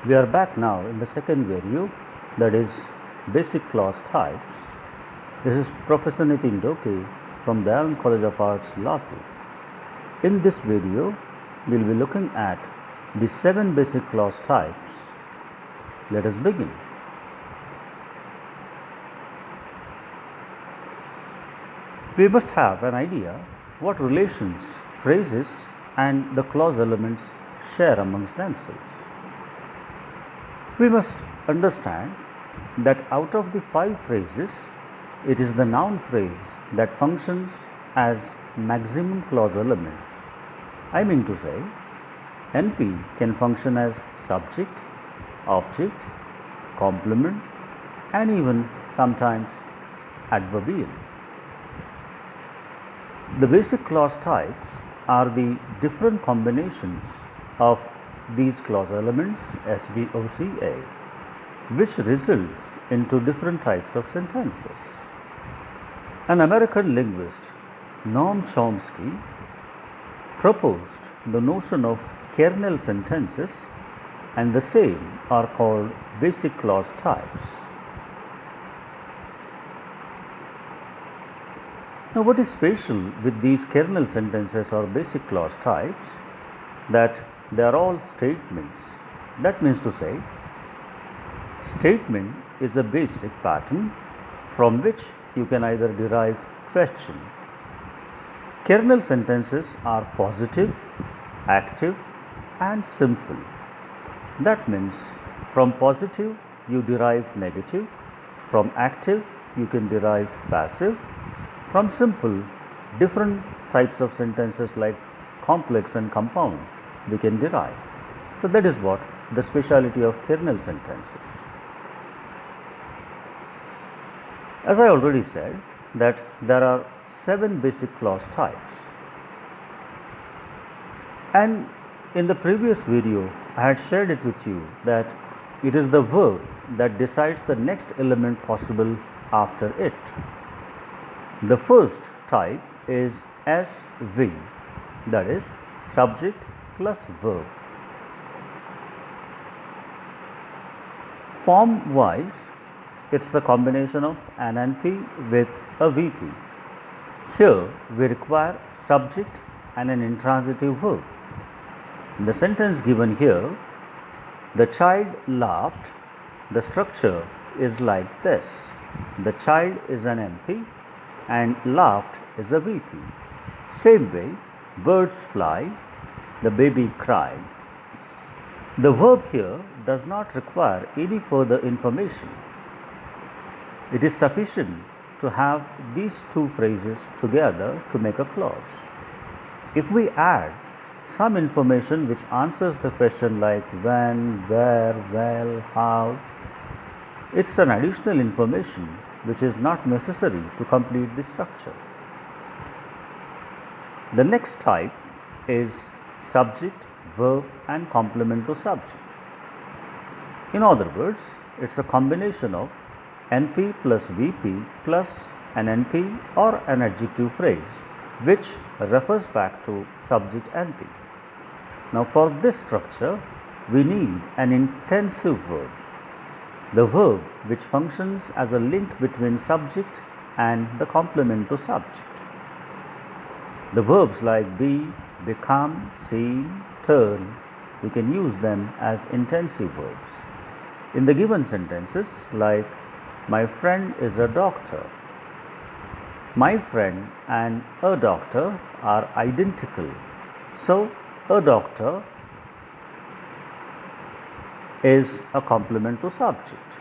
We are back now in the second video, that is basic clause types. This is Professor Nitin Doke from Dayan College of Arts, Latur. In this video, we will be looking at the 7 basic clause types. Let us begin. We must have an idea what relations, phrases, and the clause elements share amongst themselves. We must understand that out of the 5 phrases, it is the noun phrase that functions as maximum clause elements. I mean to say, NP can function as subject, object, complement, and even sometimes adverbial. The basic clause types are the different combinations of these clause elements SVOCA, which results into different types of sentences. An American linguist, Noam Chomsky, proposed the notion of kernel sentences, and the same are called basic clause types. Now, what is special with these kernel sentences or basic clause types? That they are all statements. That means to say, statement is a basic pattern from which you can either derive question. Kernel sentences are positive, active, and simple. That means from positive you derive negative, from active you can derive passive, from simple different types of sentences like complex and compound we can derive. So that is what the speciality of kernel sentences. As I already said, that there are 7 basic clause types, and in the previous video I had shared it with you that it is the verb that decides the next element possible after it. The first type is SV, that is subject plus verb. Form wise, it's the combination of an NP with a VP. Here we require subject and an intransitive verb. In the sentence given here, the child laughed, the structure is like this. The child is an NP and laughed is a VP. Same way, birds fly, the baby cried. The verb here does not require any further information. It is sufficient to have these 2 phrases together to make a clause. If we add some information which answers the question like when, where, well, how, it's an additional information which is not necessary to complete the structure. The next type is subject, verb, and complement to subject. In other words, it's a combination of NP plus VP plus an NP or an adjective phrase which refers back to subject NP. Now, for this structure, we need an intensive verb, the verb which functions as a link between subject and the complement to subject. The verbs like be, become, seem, turn, we can use them as intensive verbs. In the given sentences like my friend is a doctor, my friend and a doctor are identical. So, a doctor is a complement to subject.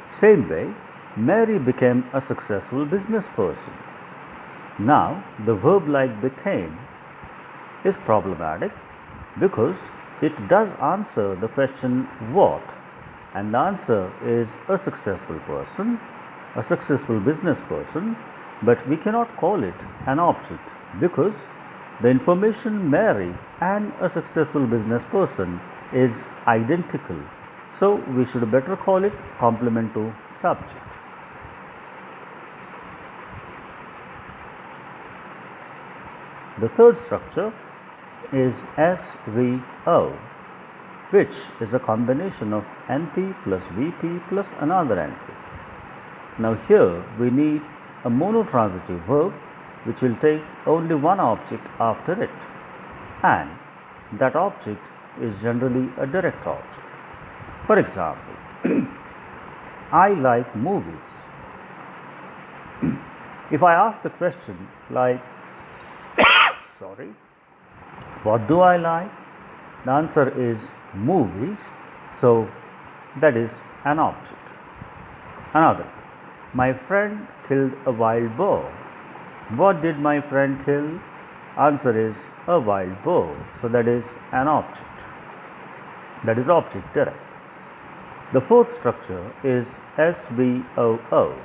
Same way, Mary became a successful business person. Now, the verb like became is problematic because it does answer the question what, and the answer is a successful person, a successful business person, but we cannot call it an object because the information Mary and a successful business person is identical. So, we should better call it complement to subject. The third structure is SVO. which is a combination of NP plus VP plus another NP. Now here we need a monotransitive verb which will take only one object after it, and that object is generally a direct object. For example, I like movies. If I ask the question like, what do I like? The answer is movies, so that is an object. Another, my friend killed a wild boar. What did my friend kill? Answer is a wild boar, so that is an object. That is object direct. The fourth structure is SVOO.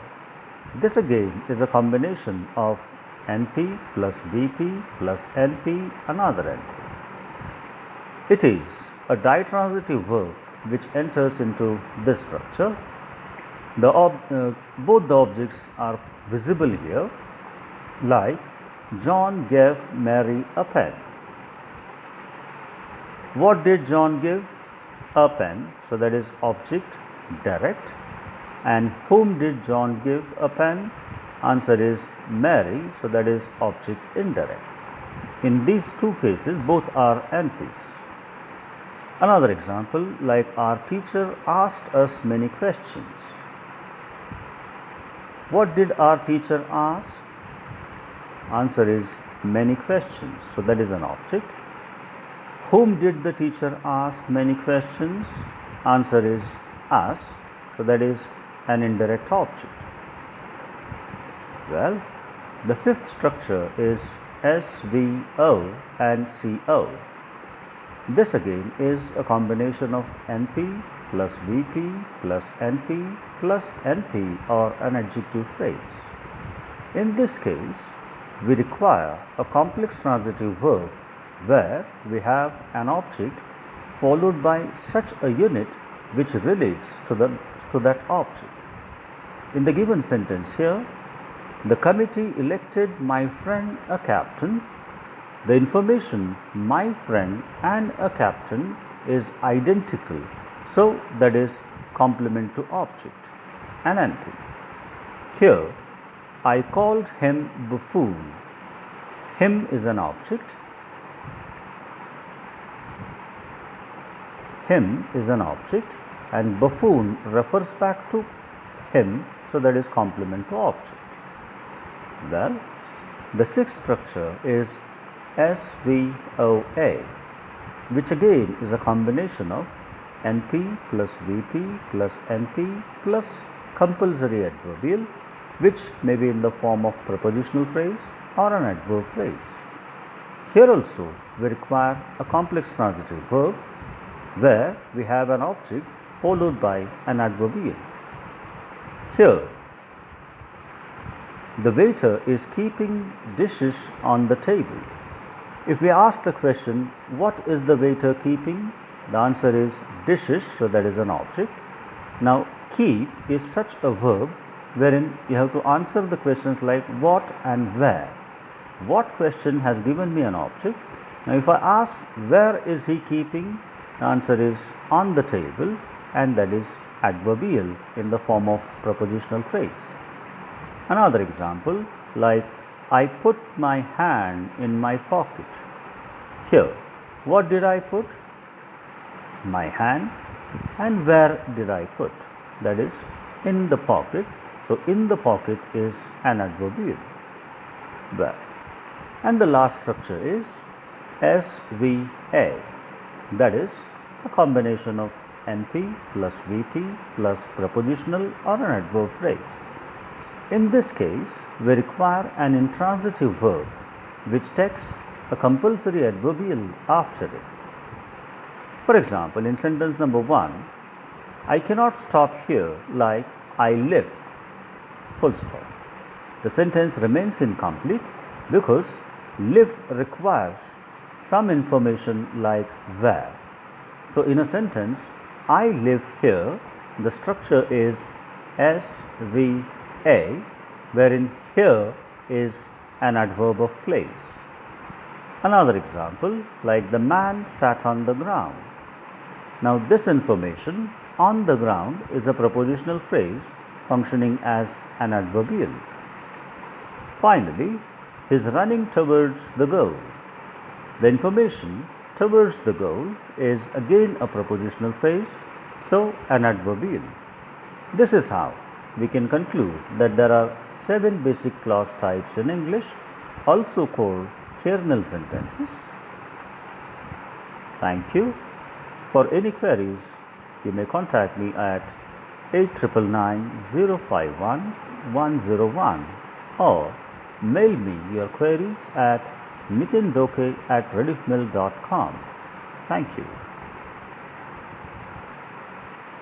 This again is a combination of NP plus VP plus NP another NP. It is a ditransitive verb which enters into this structure. Both the objects are visible here, like John gave Mary a pen. What did John give? A pen, so that is object direct. And whom did John give a pen? Answer is Mary, so that is object indirect. In these two cases, both are NPs. Another example, like our teacher asked us many questions. What did our teacher ask? Answer is many questions, so that is an object. Whom did the teacher ask many questions? Answer is us, so that is an indirect object. Well, the fifth structure is SVO and CO. This again is a combination of NP plus VP plus NP plus NP or an adjective phrase. In this case, we require a complex transitive verb where we have an object followed by such a unit which relates to that object. In the given sentence here, the committee elected my friend a captain. The information my friend and a captain is identical, so that is complement to object, an NP. Here, I called him buffoon. Him is an object. Him is an object and buffoon refers back to him, so that is complement to object. Well, the sixth structure is SVOA, which again is a combination of NP plus VP plus NP plus compulsory adverbial, which may be in the form of prepositional phrase or an adverb phrase. Here also we require a complex transitive verb where we have an object followed by an adverbial. Here, the waiter is keeping dishes on the table. If we ask the question, what is the waiter keeping? The answer is dishes, so that is an object. Now, keep is such a verb wherein you have to answer the questions like what and where. What question has given me an object? Now, if I ask where is he keeping? The answer is on the table, and that is adverbial in the form of prepositional phrase. Another example, like I put my hand in my pocket. Here, what did I put? My hand. And where did I put? That is in the pocket. So, in the pocket is an adverbial. Where. And the last structure is SVA. That is a combination of NP plus VP plus prepositional or an adverb phrase. In this case, we require an intransitive verb which takes a compulsory adverbial after it. For example, in sentence number 1, I cannot stop here like I live, full stop. The sentence remains incomplete because live requires some information like where. So, in a sentence, I live here, the structure is SVA, wherein here is an adverb of place. Another example, like the man sat on the ground. Now, this information on the ground is a prepositional phrase functioning as an adverbial. Finally, he's running towards the goal. The information towards the goal is again a prepositional phrase, so an adverbial. This is how we can conclude that there are 7 basic clause types in English, also called kernel sentences. Thank you. For any queries, you may contact me at 8999051101 or mail me your queries at nitindoke@rediffmail.com. Thank you.